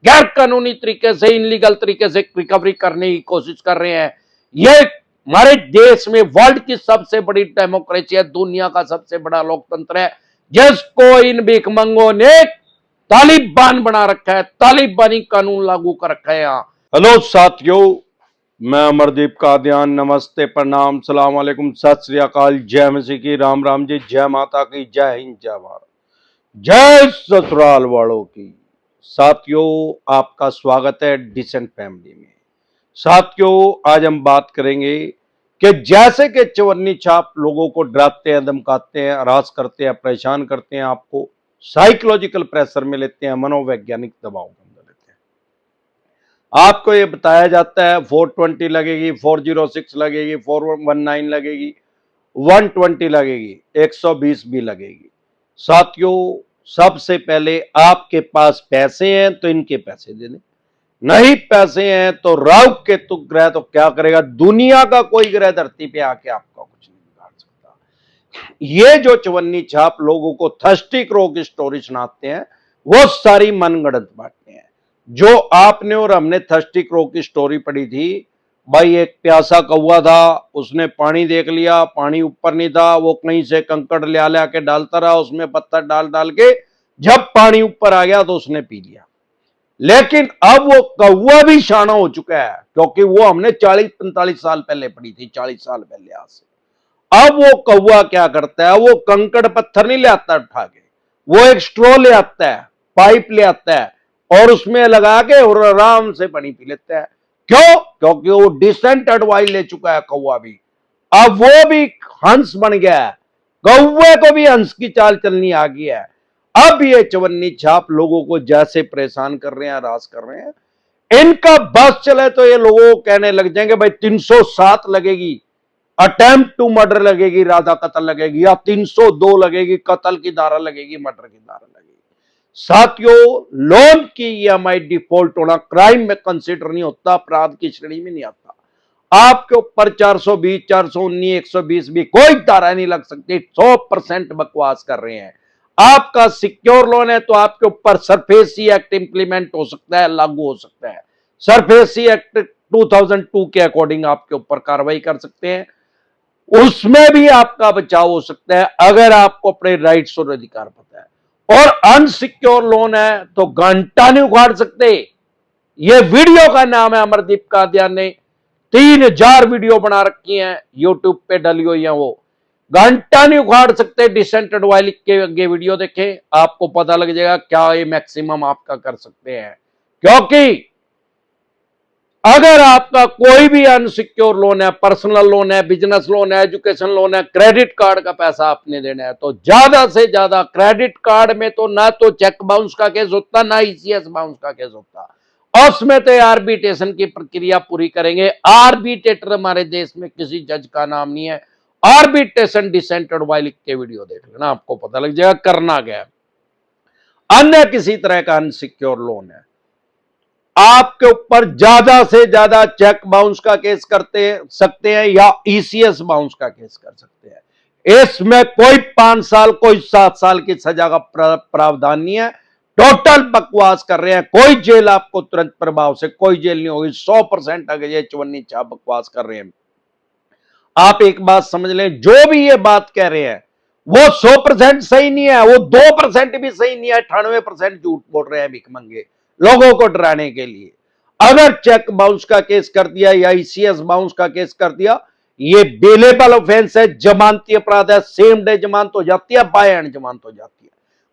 गैर कानूनी तरीके से, इनलीगल तरीके से रिकवरी करने की कोशिश कर रहे हैं। ये हमारे देश में वर्ल्ड की सबसे बड़ी डेमोक्रेसी है, दुनिया का सबसे बड़ा लोकतंत्र है, जिसको इन भिखमंगों ने तालिबान बना रखा है, तालिबानी कानून लागू कर रखा है यहाँ। हेलो साथियों, मैं अमरदीप कादियान। नमस्ते, प्रणाम, सलाम वालेकुम, सत श्री अकाल, जय मसीह की, राम राम जी, जय माता की, जय हिंद, जय भारत, जय ससुराल वालों की। साथियों, आपका स्वागत है डिसेंट फैमिली में। साथियों, आज हम बात करेंगे कि जैसे कि चवन्नी छाप लोगों को डराते हैं, धमकाते हैं, हरास करते हैं, परेशान करते हैं, आपको साइकोलॉजिकल प्रेशर में लेते हैं, मनोवैज्ञानिक दबाव में लेते हैं। आपको ये बताया जाता है 420 लगेगी, 406 लगेगी, 419 लगेगी, 120 लगेगी, 120 भी लगेगी। साथियों, सबसे पहले आपके पास पैसे हैं तो इनके पैसे दे दें, नहीं पैसे हैं तो राहु केतु ग्रह तो क्या करेगा, दुनिया का कोई ग्रह धरती पे आके आपका कुछ नहीं बिगाड़ सकता। ये जो चवन्नी छाप लोगों को थर्स्टी क्रो की स्टोरी सुनाते हैं, वो सारी मनगढ़ंत बातें हैं। जो आपने और हमने थर्स्टी क्रो की स्टोरी पढ़ी थी, भाई एक प्यासा कौवा था, उसने पानी देख लिया, पानी ऊपर नहीं था, वो कहीं से कंकड़ ले के डालता रहा, उसमें पत्थर डाल डाल के जब पानी ऊपर आ गया तो उसने पी लिया। लेकिन अब वो कौवा भी शाना हो चुका है, क्योंकि वो हमने 40-45 साल पहले पढ़ी थी, 40 साल पहले आज से। अब वो कौवा क्या करता है, वो कंकड़ पत्थर नहीं ले आता उठा के, वो एक स्ट्रॉ ले आता है, पाइप ले आता है और उसमें लगा के और आराम से पानी पी लेता है। क्यों? क्योंकि वो डिसेंट एडवाइस ले चुका है कौवा भी। अब वो भी हंस बन गया है, कौवे को भी हंस की चाल चलनी आ गई है। अब ये चवन्नी छाप लोगों को जैसे परेशान कर रहे हैं, हरास कर रहे हैं, इनका बस चले तो ये लोगों को कहने लग जाएंगे भाई 307 लगेगी, अटेम्प्ट टू मर्डर लगेगी, राधा कत्ल लगेगी, या 302 लगेगी, कत्ल की धारा लगेगी, मर्डर की धारा लगेगी। साथियों, लोन की ईएमआई डिफॉल्ट होना क्राइम में कंसिडर नहीं होता, अपराध की श्रेणी में नहीं आता। आपके ऊपर 420, 419, 120 भी कोई धारा नहीं लग सकती। 100% बकवास कर रहे हैं। आपका सिक्योर लोन है तो आपके ऊपर सरफेसी एक्ट इंप्लीमेंट हो सकता है, लागू हो सकता है। सरफेसी एक्ट 2002 के अकॉर्डिंग आपके ऊपर कार्रवाई कर सकते हैं, उसमें भी आपका बचाव हो सकता है अगर आपको अपने राइट्स और अधिकार पता है। और अनसिक्योर लोन है तो घंटा नहीं उखाड़ सकते। ये वीडियो का नाम है, अमरदीप कादियान ने 3000 वीडियो बना रखी हैं, यूट्यूब पे डली हुई है, वो घंटा नहीं उखाड़ सकते। डिसेंट एडवाइस के आगे वीडियो देखें, आपको पता लग जाएगा क्या ये मैक्सिमम आपका कर सकते हैं। क्योंकि अगर आपका कोई भी अनसिक्योर लोन है, पर्सनल लोन है, बिजनेस लोन है, एजुकेशन लोन है, क्रेडिट कार्ड का पैसा आपने देना है, तो ज्यादा से ज्यादा क्रेडिट कार्ड में तो ना तो चेक बाउंस का केस होता, ना ईसीएस बाउंस का केस होता, उसमें तो आर्बिट्रेशन की प्रक्रिया पूरी करेंगे। आर्बिट्रेटर हमारे देश में किसी जज का नाम नहीं है। आर्बिट्रेशन डिसेंट एडवाइस के वीडियो देख लेना, आपको पता लग जाएगा करना क्या है। अन्य किसी तरह का अनसिक्योर लोन है, आपके ऊपर ज्यादा से ज्यादा चेक बाउंस का केस करते सकते हैं या ईसीएस बाउंस का केस कर सकते हैं। इसमें कोई 5 साल, कोई 7 साल की सजा का प्रावधान नहीं है। टोटल बकवास कर रहे हैं। कोई जेल आपको तुरंत प्रभाव से कोई जेल नहीं होगी। 100% अगर ये चवन्नी छाप बकवास कर रहे हैं। आप एक बात समझ लें, जो भी ये बात कह रहे हैं वो 100% सही नहीं है, वो 2% भी सही नहीं है, 98% झूठ बोल रहे हैं भिखमंगे लोगों को डराने के लिए। अगर चेक बाउंस का केस कर दिया या ईसीएस बाउंस का केस कर दिया, ये बेलेबल ऑफेंस है, जमानती अपराध है, सेम डे जमानत हो जाती है, बाय एंड जमानत हो जाती है।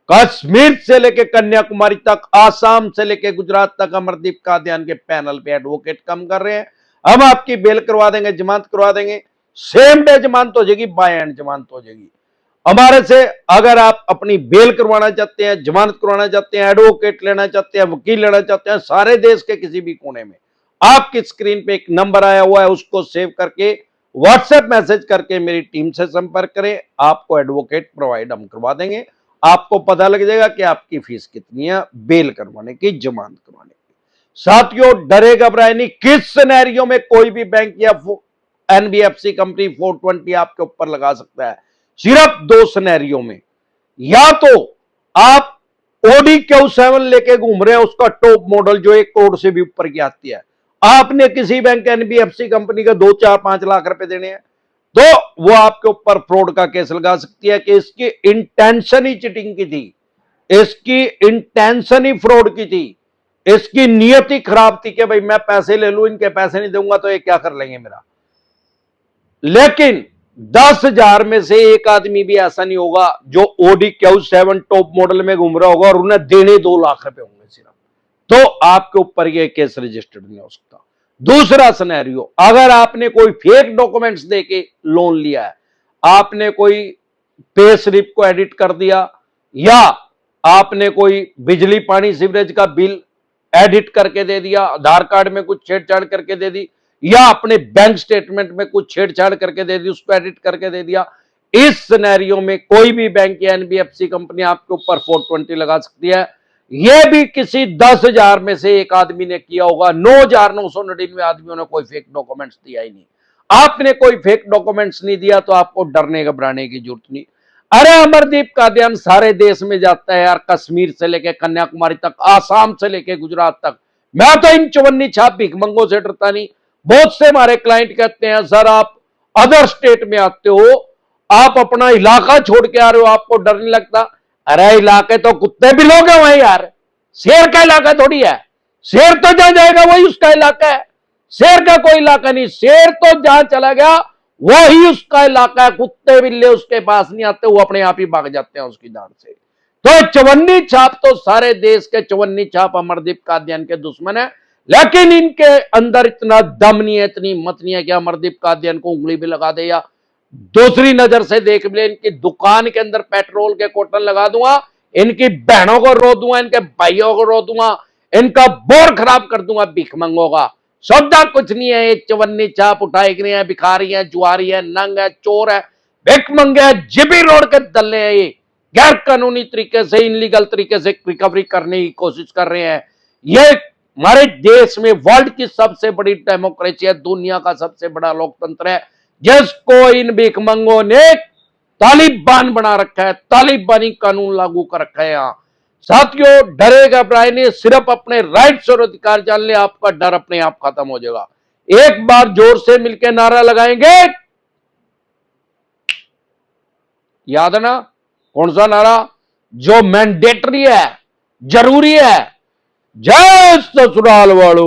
कश्मीर से लेके कन्याकुमारी तक, आसाम से लेके गुजरात तक अमरदीप कादियान के पैनल पे एडवोकेट काम कर रहे हैं। हम आपकी बेल करवा देंगे, जमानत करवा देंगे, सेम डे जमानत हो जाएगी, बाय एंड जमानत हो जाएगी। हमारे से अगर आप अपनी बेल करवाना चाहते हैं, जमानत करवाना चाहते हैं, एडवोकेट लेना चाहते हैं, वकील लेना चाहते हैं, सारे देश के किसी भी कोने में, आपकी स्क्रीन पे एक नंबर आया हुआ है, उसको सेव करके व्हाट्सएप मैसेज करके मेरी टीम से संपर्क करें। आपको एडवोकेट प्रोवाइड हम करवा देंगे। आपको पता लग जाएगा कि आपकी फीस कितनी है बेल करवाने की, जमानत करवाने की। साथियों, डरे घबराए नहीं। किस सिनेरियो में कोई भी बैंक या एनबीएफसी कंपनी 420 आपके ऊपर लगा सकता है? सिर्फ 2 सिनेरियो में। या तो आप Audi Q7 लेके घूम रहे हैं, उसका टॉप मॉडल जो 1 करोड़ से भी ऊपर की आती है। आपने किसी बैंक एनबीएफसी कंपनी का 2, 4, 5 लाख रुपए देने हैं तो वो आपके ऊपर फ्रॉड का केस लगा सकती है कि इसकी इंटेंशन ही चीटिंग की थी, इसकी इंटेंशन ही फ्रॉड की थी, इसकी नियत ही खराब थी कि भाई मैं पैसे ले लूं, इनके पैसे नहीं दूंगा तो ये क्या कर लेंगे मेरा। लेकिन 10,000 में से एक आदमी भी ऐसा नहीं होगा जो Audi Q7 टॉप मॉडल में घूम रहा होगा और उन्हें देने 2 लाख रुपए होंगे सिर्फ, तो आपके ऊपर यह केस रजिस्टर्ड नहीं हो सकता। दूसरा सिनेरियो, अगर आपने कोई फेक डॉक्यूमेंट्स देके लोन लिया है, आपने कोई पे स्लिप को एडिट कर दिया, या आपने कोई बिजली पानी सीवरेज का बिल एडिट करके दे दिया, आधार कार्ड में कुछ छेड़छाड़ करके दे दी, या अपने बैंक स्टेटमेंट में कुछ छेड़छाड़ करके दे दी, उसको एडिट करके दे दिया, इस सिनेरियो में कोई भी बैंक या एनबीएफसी कंपनी आपके ऊपर 420 लगा सकती है। यह भी किसी 10,000 में से एक आदमी ने किया होगा। 9,999 आदमियों ने कोई फेक डॉक्यूमेंट्स दिया ही नहीं। आपने कोई फेक डॉक्यूमेंट्स नहीं दिया तो आपको डरने घबराने की जरूरत नहीं। अरे अमरदीप कादियान सारे देश में जाता है यार, कश्मीर से लेके कन्याकुमारी तक, आसाम से लेके गुजरात तक। मैं तो इन चवन्नी छाप भिखमंगों से डरता नहीं। बहुत से हमारे क्लाइंट कहते हैं सर आप अदर स्टेट में आते हो, आप अपना इलाका छोड़ के आ रहे हो, आपको डर नहीं लगता? अरे इलाके तो कुत्ते भी लोग हैं वहीं यार, शेर का इलाका थोड़ी है। शेर तो जहां जाएगा वही उसका इलाका है, शेर का कोई इलाका नहीं। शेर तो जहां चला गया वही उसका इलाका है, कुत्ते बिल्ले उसके पास नहीं आते, वो अपने आप ही भाग जाते हैं उसकी दाड़ से। तो चवन्नी छाप तो सारे देश के चवन्नी छाप अमरदीप कादियान के दुश्मन है, लेकिन इनके अंदर इतना दम नहीं है, इतनी हिम्मत नहीं है कि अमरदीप कादियान को उंगली भी लगा दे या दूसरी नजर से देख ले। इनकी दुकान के अंदर पेट्रोल के कोटन लगा दूंगा, इनकी बहनों को रो दूंगा, इनके भाइयों को रो दूंगा, इनका बोर खराब कर दूंगा भिखमंगों का। सौदा कुछ नहीं है, ये चवन्नी छाप उठाई गई है, भिखारी है, जुआरी है, नंग है, चोर है, भिखमंगे है, जिबी रोड के दल्ले हैं। ये गैर कानूनी तरीके से, इनलीगल तरीके से रिकवरी करने की कोशिश कर रहे हैं। ये हमारे देश में वर्ल्ड की सबसे बड़ी डेमोक्रेसी है, दुनिया का सबसे बड़ा लोकतंत्र है, जिसको इन भिखमंगों ने तालिबान बना रखा है, तालिबानी कानून लागू कर रखा है। यहां साथियों डरे घबराए नहीं, सिर्फ अपने राइट्स और अधिकार जान ले, आपका डर अपने आप खत्म हो जाएगा। एक बार जोर से मिलकर नारा लगाएंगे, याद है ना कौन सा नारा जो मैंडेटरी है, जरूरी है? जय ससुराल वालों।